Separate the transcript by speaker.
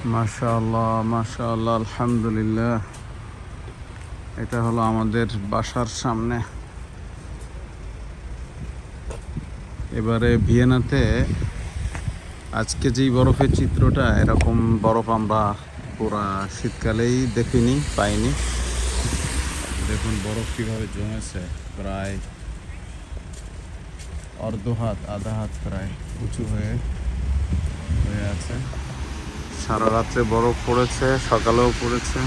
Speaker 1: মাশাআল্লাহ মাশাআল্লাহ, আলহামদুলিল্লাহ। এটা হলো আমাদের বাসার সামনে। এবারে ভিয়েনাতে আজকে যেই বরফের চিত্রটা, এরকম বরফ আমরা পুরা শীতকালেই দেখিনি, পাইনি। দেখুন বরফ কীভাবে জমেছে, প্রায় অর্ধ হাত, আধা হাত প্রায় উঁচু হয়ে আছে। সারা রাত্রে বরফ পড়েছে, সকালেও পড়েছে।